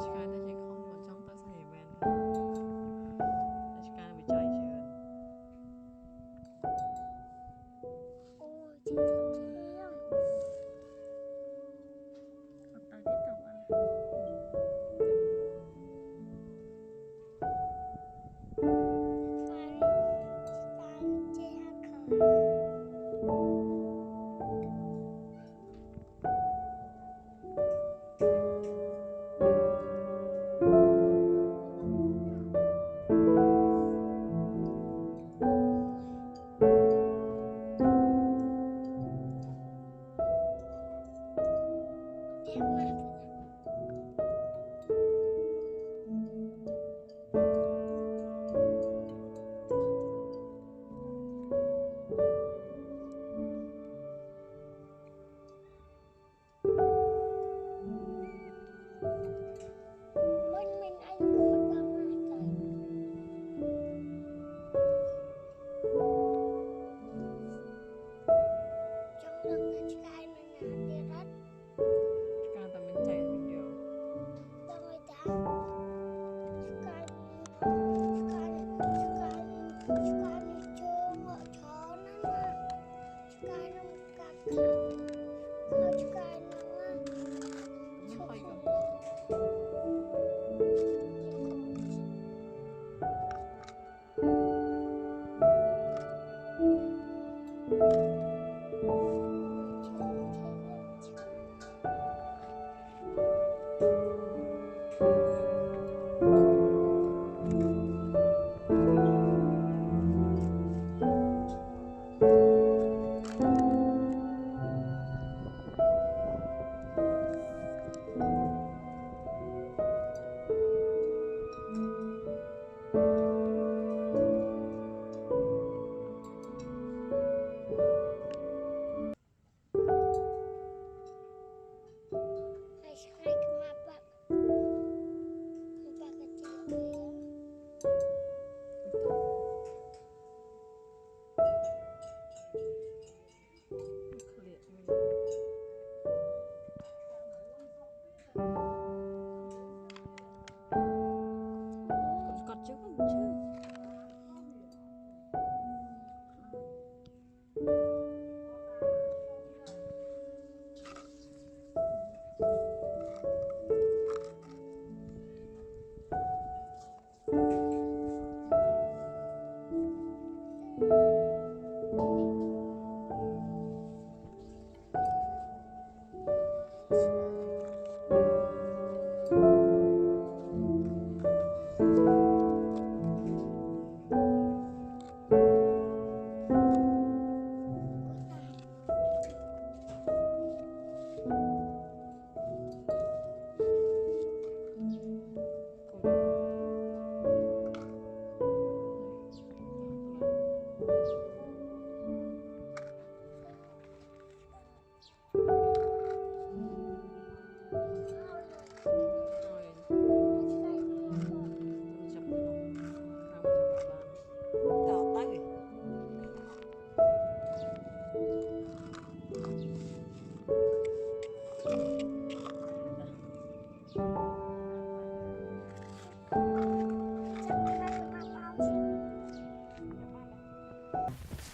ឆ្កែតែជាខុសមកចង់ទៅស្រីមែន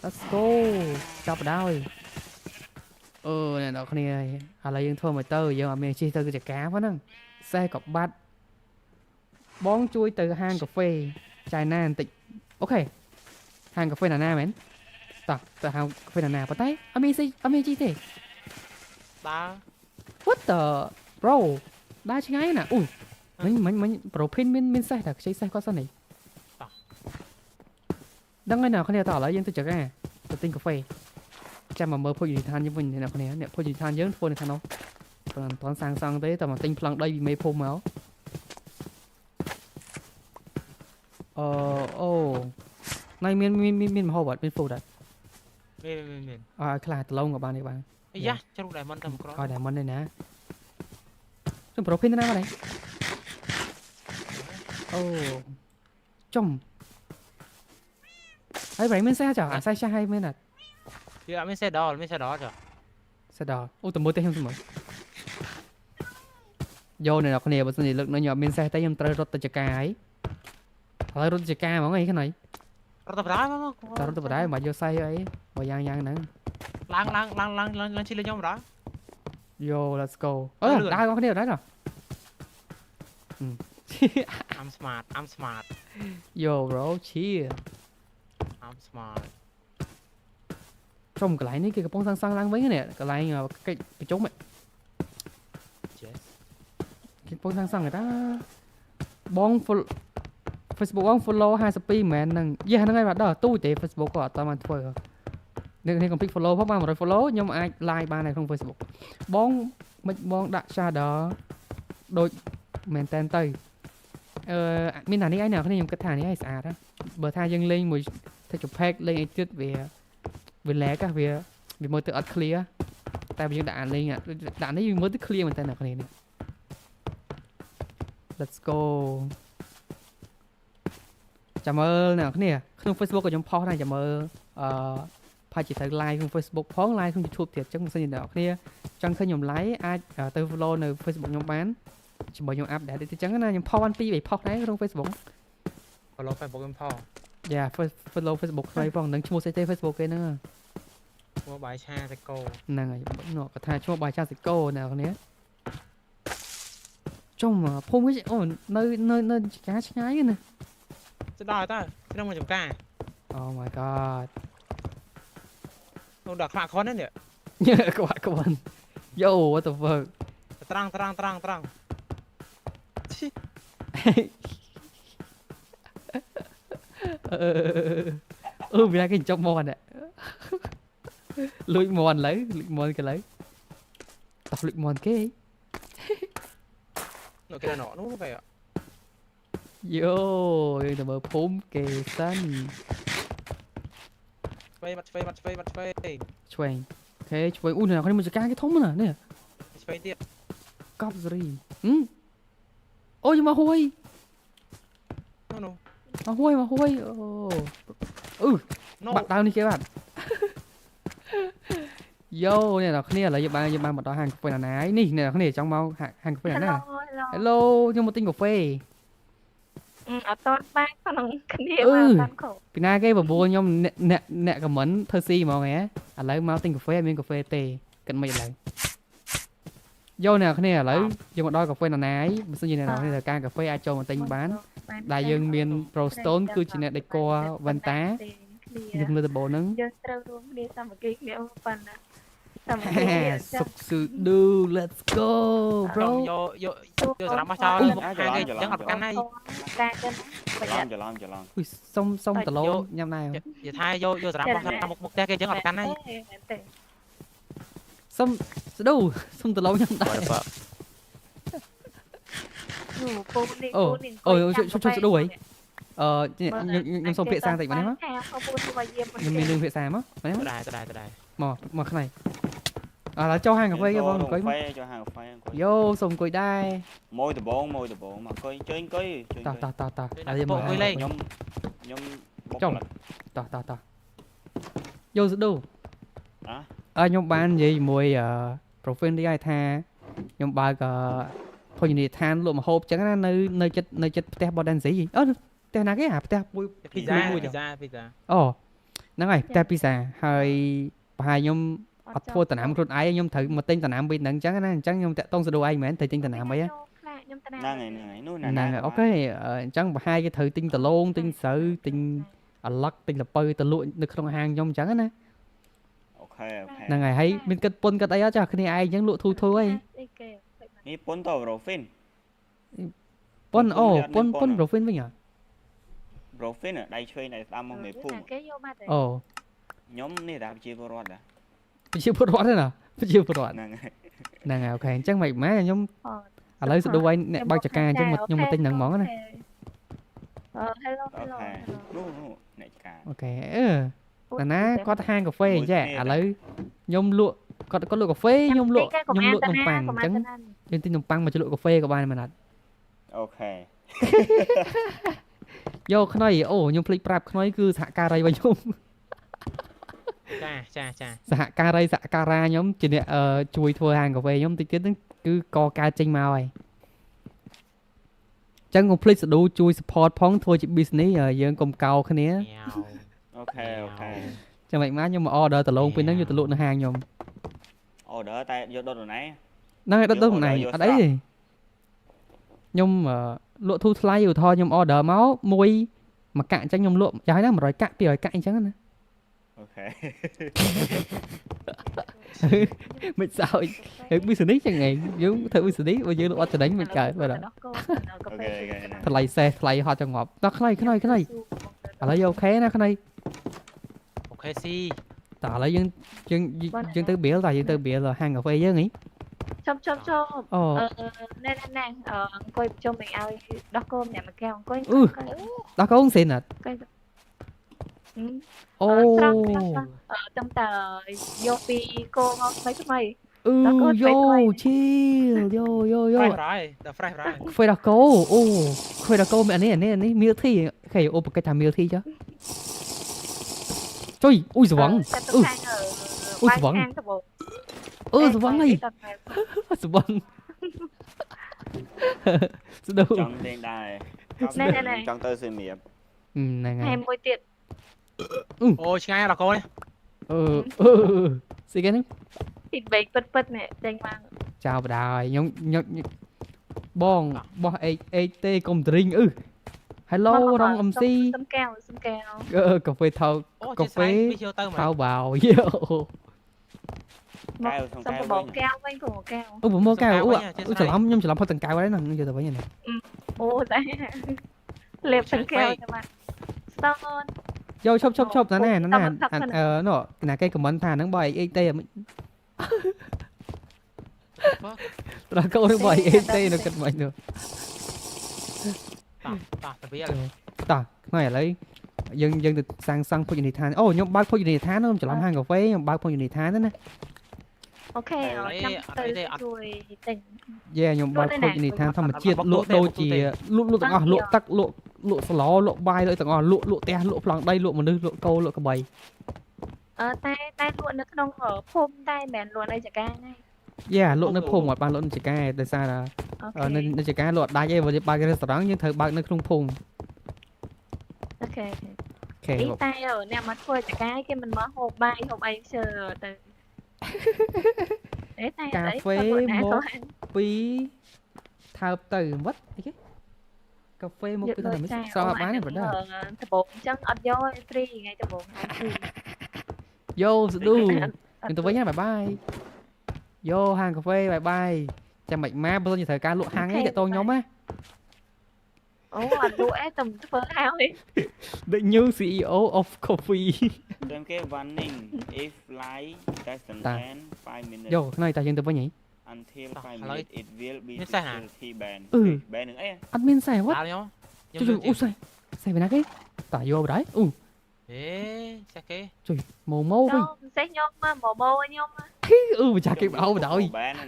let's go ចាប់ដល់អ្នកនរគ្នាឥឡូវយើងធ្វើមកទៅយើងអត់មានជិះទៅកិច្ចការហ្នឹងសេះក៏បាត់បងជួយទៅហាងកាហ្វេចាយណាបន្តិចអូខេហាងកាហ្វេណាមែនតោះទៅហាងកាហ្វេណាប៉ុន្តែអត់មានជីទេដើរ what the bro ដើរឆ្ងាយណាអូមិញ pro pin មានសេះតែខ្ចីសេះគាត់សិននេះដឹងហើយអ្នកគ្នាតោះឥឡូវយើងទៅចុកទៅទិញកាហ្វេចាំមកមើលភោជនីយដ្ឋានយើងវិញអ្នកគ្នាអ្នកភោជនីយដ្ឋានយើងធ្វើនៅខាងនោះព្រោះមិនទាន់សាងសង់ទេតែមកទិញប្លង់ដីពីមេភូមិមកអូណៃមានមហោបអត់មានហ្វូតអត់មានខ្លះដលងក៏បានទេបាទអាយ៉ាជ្រុះតែមិនតែក្រឲ្យតែមិនទេណាខ្ញុំប្រូភីនណាមកនេះអូចំហើយប្រៃមានសេះចាអាសេះចាស់ហើយមានអត់វាអត់មានសេះដល់ចាសេះដល់អូតើមើលទេខ្ញុំមើលយកនៅអ្នកគ្នាបើសិនជាលើកនៅខ្ញុំអត់មានសេះទេខ្ញុំត្រូវរត់ទៅចកាហើយរត់ចកាហ្មងអីហ្នឹងរត់ទៅបណ្ដាមករត់ទៅបណ្ដាមកយកសេះអីបើយ៉ាងហ្នឹងឡើងជិះលេងខ្ញុំបណ្ដា Yo let's go ដើរបងគ្នាដែរI'm smart Yo bro chill I'm smart ចំកន្លែងនេះគេកំពុងសាងឡើងវិញនេះកន្លែងកិច្ចប្រជុំគេកំពុងសាងតាបង Facebook បង follow 52មែនហ្នឹងយេហ្នឹងហើយបាទដល់ទូទេ Facebook ក៏អត់តាមធ្វើអ្នកនេះ complete follow ផងបាន100 follow ខ្ញុំអាច live បាននៅក្នុង Facebook បងមិនបងដាក់ shadow ដូចមែនតែនទៅមានអានេះឯណាខ្ញុំគិតថានេះឯងស្អាតបើថាយើងលេងមួយ texture pack លេងអីទៀតវា lag វាមើលទៅអត់ clear តែបើយើងដាក់អាលេងដាក់នេះវាមើលទៅ clear មែនតើអ្នកគ្នានេះ let's go ចាំមើលអ្នកគ្នាក្នុង Facebook ក៏ខ្ញុំផុសដែរចាំមើលផាច់ទៅ live ក្នុង Facebook ផង live ក្នុង YouTube ទៀតអញ្ចឹងបើសិនជាអ្នកគ្នាចង់ឃើញខ្ញុំ live អាចទៅ follow នៅ Facebook ខ្ញុំបានជាមួយខ្ញុំ update ទៀតអញ្ចឹងណាខ្ញុំផុសបាន2 3ផុសដែរក្នុង Facebook follow Facebook ខ្ញុំផុស Yeah follow Facebook ថ្មីផងនឹងឈ្មោះស្អីទេ Facebook គេហ្នឹងឈ្មោះបាយឆាសាច់គោហ្នឹងហើយគាត់ថាឈ្មោះបាយឆាសាច់គោអ្នកគ្នាចុំភូមិអូនៅឆ្ងាយឆ្ងាយណាទៅដល់តើក្នុងមួយចំការ Oh my god នោះដល់ខ្វាក់ខុននេះខ្វាក់ខុន Yo what the fuck ត្រង់វាគេចុកមន់លួចមន់លើលួចមន់គេលើតោះលួចមន់គេនោះគេណោនោះគេយោយើងទៅមើលភូមិគេសិនឆ្វេងឆ្វេងអូអ្នកនេះមួយចកាគេធំណានេះឆ្វេងទៀតកប់សេរីអូយមកហួយនោះមកហួយបាក់ដៅនេះគេបាត់យោអ្នកនរគ្នាឥឡូវយើងបានមកដល់ហាងកាហ្វេណាហើយនេះអ្នកនរគ្នាចង់មកហាងកាហ្វេណា Hello ខ្ញុំមកទិញកាហ្វេអត់តបានក្នុងគ្នាមកតាន់ខោពីណាគេបបួលខ្ញុំអ្នកខមមិនធ្វើស៊ីហ្មងហ៎ឥឡូវមកទិញកាហ្វេអត់មានកាហ្វេទេគិតមិនឥឡូវយកអ្នកគ្នាឥឡូវយើងមកដល់កាហ្វេណាហើយបើសិនជាអ្នកនរគ្នាត្រូវការកាហ្វេអាចចូលមកទិញបានដែលយើងមាន Pro Stone គឺជាអ្នកដេក័រវ៉ាន់តាយើងលើដំបូងហ្នឹងយើងត្រូវរួមគ្នាសាមគ្គីគ្នាប៉ុណ្ណាសុខស៊ឺ do let's go bro យកសម្រាប់មកចោលហាងគេចឹងអត់កាន់ហើយការចឹងច្រឡំអុយសុំតឡូញ៉ាំដែរនិយាយថាយកសម្រាប់មកមុខផ្ទះគេចឹងអត់កាន់ហើយសុំស្ដូសុំតឡូញ៉ាំដែរអូជួយស្ដូហីខ្ញុំសុំភាសាបន្តិចមកនេះមកខ្ញុំមានរឿងភាសាមកដែរមកខ្នៃឥឡូវចូលហាងកាហ្វេគេបងអង្គុយមកចូលហាងកាហ្វេយោសុំអង្គុយដែរមួយដបងមកអង្គុយជួយអង្គុយតោះឥឡូវមកអង្គុយលេងខ្ញុំចុងតោះយោស្ដូខ្ញុំបាននិយាយជាមួយ profile នេះឲ្យថាខ្ញុំបើកភោជនីយដ្ឋានលក់ម្ហូបចឹងណានៅចិត្តផ្ទះបតដានស៊ីផ្ទះណាគេផ្ទះមួយពីហ្សាអូ ហ្នឹងហើយតែពិសាហើយប្រហែលខ្ញុំអត់ធ្វើតំណាំខ្លួនឯងខ្ញុំត្រូវមកទិញតំណាំពីហ្នឹងអញ្ចឹងណាអញ្ចឹងខ្ញុំតាក់ទងសដូឯងមែនទៅទិញតំណាំអីហ៎ ខ្ញុំតា ហ្នឹងហើយនោះ ហ្នឹងហើយអូខេអញ្ចឹងប្រហែលគេត្រូវទិញដលងទិញស្រូវទិញអាឡឹកទិញលពៅទៅលក់នៅក្នុងហាងខ្ញុំអញ្ចឹងណា អូខេអូខេ ហ្នឹងហើយមានគិតពុនគិតអីអត់ចាគ្នាឯងអញ្ចឹងលក់ធូរធូរអី នេះប៉ុនតប្រូហ្វិន ពុនអូពុនប្រូហ្វិនវិញហ៎ ប្រូហ្វិនដៃឆ្វេងដៃស្ដាំមកមេភូមិ គេយកមកតែ អូ ខ្ញុំនេះតាប្រជាពលរដ្ឋតា ប្រជាពលរដ្ឋទេណាប្រជាពលរដ្ឋ ហ្នឹងហើយ ហ្នឹងហើយអូខេអញ្ចឹងមិនម៉ែខ្ញុំឥឡូវសដូឯងអ្នកបើកចការអញ្ចឹងខ្ញុំមកទិញហ្នឹងហ្មងណា hello អូ hello ខេនោះអ្នកការ អូខេតាណាគាត់ហាងកាហ្វេចាឥឡូវខ្ញុំលក់គាត់លក់កាហ្វេខ្ញុំលក់នំប៉័ងអញ្ចឹងយើងទិញនំប៉័ងមកលក់កាហ្វេក៏បានមែនអត់ អូខេ យកខ្នុយអូខ្ញុំភ្លេចប្រាប់ខ្នុយគឺសហការីរបស់ខ្ញុំ ចា សហការីសហការាខ្ញុំជាអ្នកជួយធ្វើហាងកាហ្វេខ្ញុំតិចទៀតហ្នឹងគឺកកើតចេញមកហើយចឹងកុំភ្លេចសដូជួយ support ផងធ្វើជា business យើងកុំកោគ្នា អូខេអូខេ ចឹងមិនម៉ាខ្ញុំមក order ដលងពីហ្នឹងយកទៅលក់នៅហាងខ្ញុំ order តែយកដុតណៃ ហ្នឹងហើយដុតទៅណៃអត់អីទេខ្ញុំលក់ធូរថ្លៃឧទាហរណ៍ខ្ញុំ order មកមួយកាក់អញ្ចឹងខ្ញុំលក់យ៉ាងណា100កាក់200កាក់អញ្ចឹងណា អូខេ មិនសើចហើយ business ចឹងឯងយើងធ្វើ business បើយើងលក់អត់ចំណេញមិនកើតបាទ អូខេ ថ្លៃសេះថ្លៃហត់ចង្អប់ដល់ខ្នុយឥឡូវយកអូខេណាខ្នុយ អូខេស៊ី តើឥឡូវយើងទៅ bill តើយើងទៅ bill ហាងកាហ្វេយើងហី ជប់ អូ ណែអង្គុយប្រជុំមិនឲ្យដោះគោម្នាក់មួយកែវអង្គុយ ដល់កូនសិនអត់អូ ចាំតើយកពីគោមកថ្មី យោឈីលយោ fresh រ៉ាយ ខ្វេដល់កោអូខ្វេដល់កោមាននេះមីលធីខេអូបកិច្ចថាមីលធីចុះចុយអ៊ុយស្វងស្វងហីស្វងស្ដូ ចង់លេងដែរចង់ទៅសៀមរាប ហ្នឹងហើ ហើយ មួយទៀត អូឆ្ងាយដល់កូន ស្អីគេហ្នឹង ពីបេកពិតនេះចេញមក ចៅបដាហើយខ្ញុំបងបោះអេទេកុំទ្រីងHello រង MC សំកែវ កាហ្វេថោកាហ្វេ ទៅ ថោបាវយោ កែវ សំបកកែវវិញព្រោះកែវ អូមកកែវច្រឡំខ្ញុំច្រឡំផុតទាំងកែវហើយហ្នឹងយកទៅវិញហ្នឹង អូតែលេបទាំងកែវតែបាទស្តោន យកឈប់ណាណាគេខមមិនថាហ្នឹងបើអេទេត្រកោនឹងបើអេទេនៅគិតមិននោះ តោះទៅវា តោះថ្ងៃឥឡូវយើងទៅសាងសង់ភោជនីយដ្ឋានអូខ្ញុំបើកភោជនីយដ្ឋានខ្ញុំច្រឡំហាងកាហ្វេខ្ញុំបើកភោជនីយដ្ឋានណា អូខេចាំទៅជួយទិញ ខ្ញុំបើកភោជនីយដ្ឋានធម្មជាតិលក់ដូចជាលក់ទាំងអស់លក់ទឹកលក់ស្លោលក់បាយលក់ទាំងអស់លក់ផ្ទះលក់ប្លង់ដីលក់មនុស្សលក់គោលក់ក្បី តែលក់នៅក្នុងភូមិតែមិនមែនលក់នៅចកាណា លក់នៅភូមិអត់បានលក់នៅចកាដោយសារនៅចកាលក់ដាច់ឯងបើបើករេស្តូរ៉ង់យើងត្រូវបើកនៅក្នុងភូមិ អូខេ អូខេ តែអ្នកមកធ្វើចកាគេមិនមកហូបបាយហូបអីជើទៅតែ កាហ្វេមកពីថើបទៅវត្តអីគេកាហ្វេមកពីថាមិនសោះបានទេប្រដៅ ដំបងអញ្ចឹងអត់យកហ្វ្រីថ្ងៃដំបងហើយ យោស្ដូខ្ញុំទៅវិញហើយបាយយោហាងកាហ្វេបាយចាំមិនម៉ាបើសិនជាត្រូវការលក់ហាងអីតាក់ទងខ្ញុំណា អូអត់លក់អីតែធ្វើហើយ The new CEO of coffee តាមគេ warning if light doesn't end 5 minutes យោខ្នៃតាយើងទៅវិញហី until 5 minutes it will be Biết sao hả? security ban ban នឹងអី អត់មានសេះវ៉ា ដល់ខ្ញុំ ជួយអូសេះពីណាគេតាយកបដៃអូ អេចាស់គេ ជួយម៉ូវិញ សេះខ្ញុំមកម៉ូខ្ញុំ ម្ចាស់គេបោបដៃ ban ណា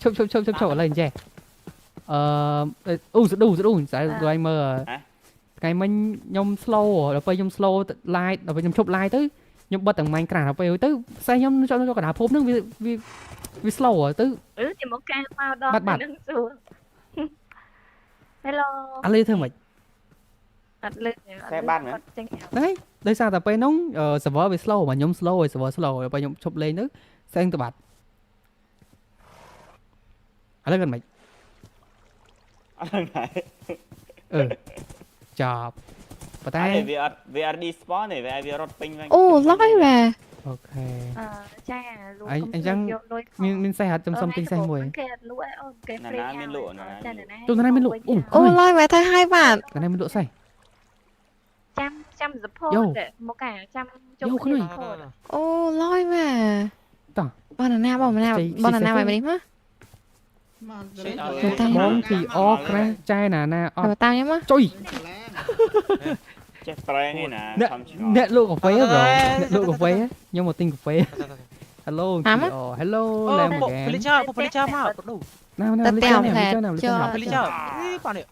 ឈប់ឥឡូវអញ្ចេះស្ដូស្អែឲ្យមើលថ្ងៃមិញខ្ញុំ slow ដល់ពេលខ្ញុំ slow live ដល់ពេលខ្ញុំឈប់ live ទៅខ្ញុំបិទទាំង Minecraft ដល់ពេលទៅសេះខ្ញុំចូលកណ្ដាលភពហ្នឹងវា slow ទៅ ជាមកកែមកដល់នឹងសួរ Hello ឥឡូវធ្វើម៉េច អត់លឺ xe ban mà គាត់ចេញ ហ្នឹងហើយដោយសារតែពេលហ្នឹង server វា slow មកខ្ញុំ slow ហើយ server slow ហើយពេលខ្ញុំឈប់លេងទៅស្អែងទៅបាត់ឥឡូវគាត់មិន Anh này អឺចប់ប៉ុន្តែ Anh này vì ở đi spawn này vì rốt ping vang អូឡយវ៉ា អូខេ ចាលក់ អញ្ចឹង មានសេះអត់ខ្ញុំសុំទិញសេះមួយ គេអត់លក់អូនគេ Nà ព្រី ná miên lụa nà ចា ná ណា ទូណាមានលក់អូ អូឡយវ៉ាទៅហើយបាទ តាណាមានលក់សេះ ចាំ support មកកាចាំជុំ យោខ្លួន support អូឡយវ៉ា តោះ បងណាណាបងណា ជ័យ បងណាណា ជ័យ មកនេះមក បងពីអក្រាស់ចែណាណាអត់ ទៅតាមខ្ញុំមក ចុយ Chết spray này nè Nè, Không chịu អ្នកលក់កាហ្វេ bro អ្នកលក់កាហ្វេខ្ញុំមកទិញកាហ្វេ Hello តាមមក អូ Hello អូ ឡើង ពុក មក ពលិចមកពុកពលិចមកពុកនោះ ណាណា ទៅ លី តាម ចា ផ្លែ ណាលីចា ចុះ ណា ពលិចមកនេះប៉ានេះ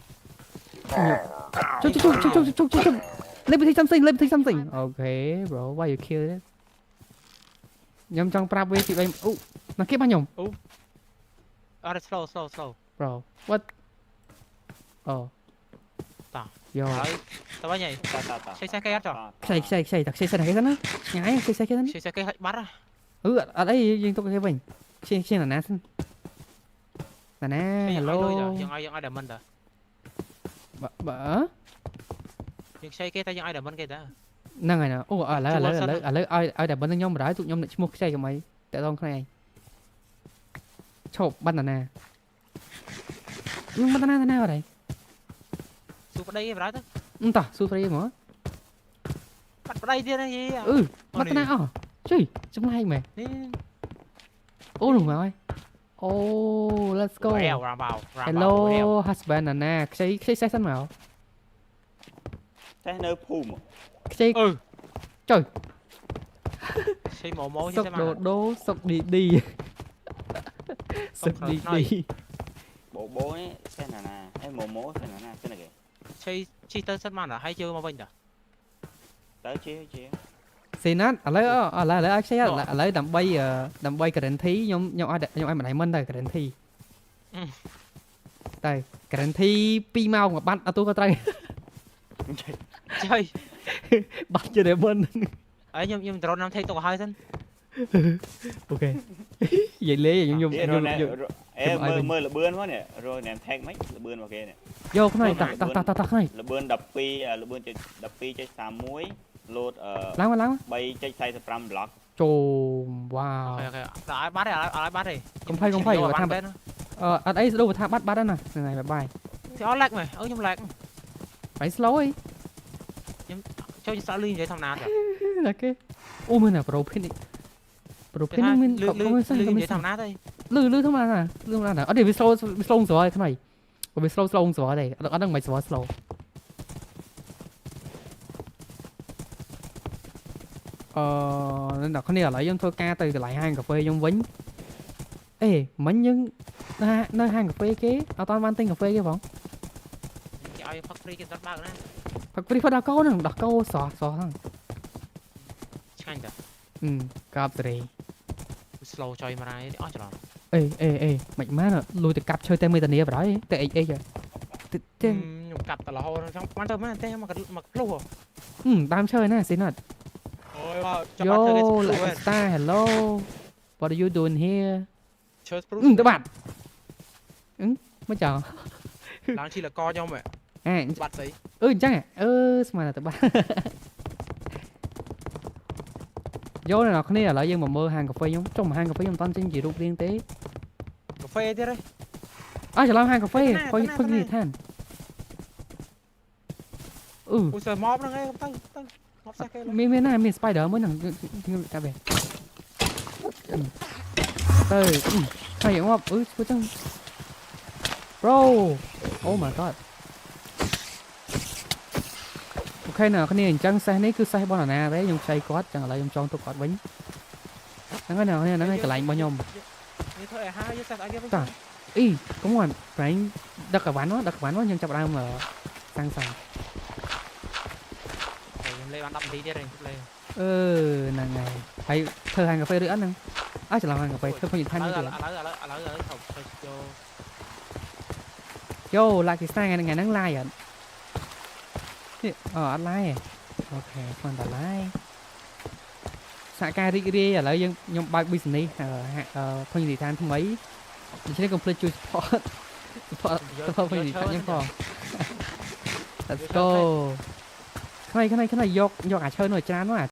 ចុចលេបពី something លេបពី something អូខេ bro why you kill it ខ្ញុំចង់ប្រាប់វាទី3អូណាគេបានខ្ញុំ អត់ slow bro what អូ តោះ យោ ហើយទៅវិញហី Ta ឆេះសេះគេអត់ចុះ ខ្ចីតាខ្ចីសិនគេសិនណាឆ្ងាយខ្ចីគេសិន ឆេះសេះគេបាត់ហ៎ អត់អីយើងទុកគេវិញខ្ចីណាណាសិនណា hello យើងឲ្យតែមិនតើ បើ យើងឆេះគេតែយើងឲ្យតែមិនគេតើ ហ្នឹងហើយអូឥឡូវឲ្យតែបិណ្ឌខ្ញុំបណ្ដោយទុកខ្ញុំអ្នកឈ្មោះខ្ចីកុំអីតែដងគ្នាឯងឈប់បណ្ឌណាបណ្ឌណាអត់ហើយ ស៊ូប្តីគេបណ្ដោយទៅ តោះស៊ូហ្វ្រីហ្មង បាត់ប្តីទៀតហី បណ្ឌណាអស់ជួយចម្លែកមែន នេះ អូនោះមកហើយអូ let's go រ៉ាវរ៉ាវ hello husband ណាខ្ចីសេះសិនមក Thế nơi phù mà ខ្ចី ឆេះម៉ូ សុក ចេះ ដូសុកឌីឌីសុកឌីឌី Bố ấy Thế nà nà Ê mô thế nà nà Thế này kìa ឆេះជីទៅសិនមកហើយជើមកវិញតើ Tới chia សេណាត់ឥឡូវឲ្យខ្ចីឥឡូវដើម្បី guarantee ខ្ញុំឲ្យម្ដាយមិនទៅ guarantee តែ guarantee 2ម៉ោងបាត់អត់ទូក៏ត្រូវ ឆេះ បាត់ជាតែមិន ហើយខ្ញុំដ្រូននាំថេកទុកឲ្យហើយសិន អូខេនិយាយលេខ្ញុំ Ê rồi nè Ê mơ là bươn quá nè Rồi nè em thang mấy là bươn vào kia nè យកខ្លួនតាខ្លួន là bươn đập pi là bươn đập pi chơi xà muối lột ឡើង bay chơi say từ 5 block ចូលវ៉ាវ អូខេដល់ឲ្យបាត់ឲ្យបាត់ទេ កុំភ័យថាអត់អីស្ដូរថាបាត់ណាហ្នឹងហើយបាយ thì ó lạnh mày nhưng lạnh បាយ slow អី cho sao linh vậy thằng nào vậy ណាគេអូមើលណាប្រូភេនប្រូភេនមាន linh vậy thằng nào đây លឺធម្មតាណាអត់ទេវា slow ស្រួលខ្នៃវា slow ស្រួលទេអត់ដឹងមិនស្រួល slow អ្នកគ្នាឥឡូវយើងធ្វើការទៅកន្លែងហាងកាហ្វេខ្ញុំវិញអេមិញយើងនៅហាងកាហ្វេគេអត់តាន់បានទិញកាហ្វេគេបង ឲ្យផឹកព្រីគេដល់បើកណា ផឹកព្រីផឹកដល់កោហ្នឹងដល់កោស្រស់ហ្នឹង ឆ្ងាញ់តា កាប់សេរី slow ចុយមកហើយអស់ច្រឡំ អេមិនម៉ានលួយទៅកាប់ឈើតែមេតានីបរហើយតែអេទេ ខ្ញុំកាប់តរហូតចង់បានទៅមែនទេមកផ្លុះ ដើមឈើណាស៊ីណាត់ អូយចាំ Yo បាត់ធ្វើគេស្រួល like star hello what are you doing here ឈើស្ព្រុស ទៅបាត់មកចោល ឡើងឈីលកខ្ញុំហ៎ អេ បាត់ស្អី អញ្ចឹងស្មានទៅបាត់ យកអ្នកគ្នាឥឡូវយើងមកមើលហាងកាហ្វេខ្ញុំចុះហាងកាហ្វេខ្ញុំមិនតាន់ចេញជារូបរាងទេ កាហ្វេទៀតហ៎ ច្រឡំហាងកាហ្វេផឹកនេះឋាន អូសើមកហ្នឹងឯងទៅមកសេះគេ មានណាមាន spider មួយហ្នឹងខ្ញុំកាប់វាទៅហើយងាប់ធ្វើចឹង bro oh my god អូខេណាគ្នាអញ្ចឹងសេះនេះគឺសេះបងណាទេខ្ញុំខ្ចីគាត់ចឹងឥឡូវខ្ញុំចងទុកគាត់វិញហ្នឹងហើយហ្នឹងហើយកន្លែងរបស់ខ្ញុំ នេះធ្វើឲ្យហើយយកសេះឲ្យគេវិញ អីកុំគាត់ប្រែងដឹកកវ៉ាន់មកខ្ញុំចាប់ដើមសាំងខ្ញុំលេបាន10នាទីទៀតលេ ហ្នឹងហើយធ្វើហាងកាហ្វេឬអត់ហ្នឹងច្រឡំហាងកាហ្វេធ្វើពេញឋាននេះ ឥឡូវទៅយោឡាគីស្តាថ្ងៃហ្នឹងឡាយអត់ នេះអត់ឡាយអូខេគាត់តែឡាយសហការរីករាយឥឡូវយើងខ្ញុំបើក business ភញ្ញនិតានថ្មីដូច្នេះកុំភ្លេចជួយ support ភញ្ញនិតានខ្ញុំផង Let's go ខ្នៃយកអាចឈើនោះច្រើនណាស់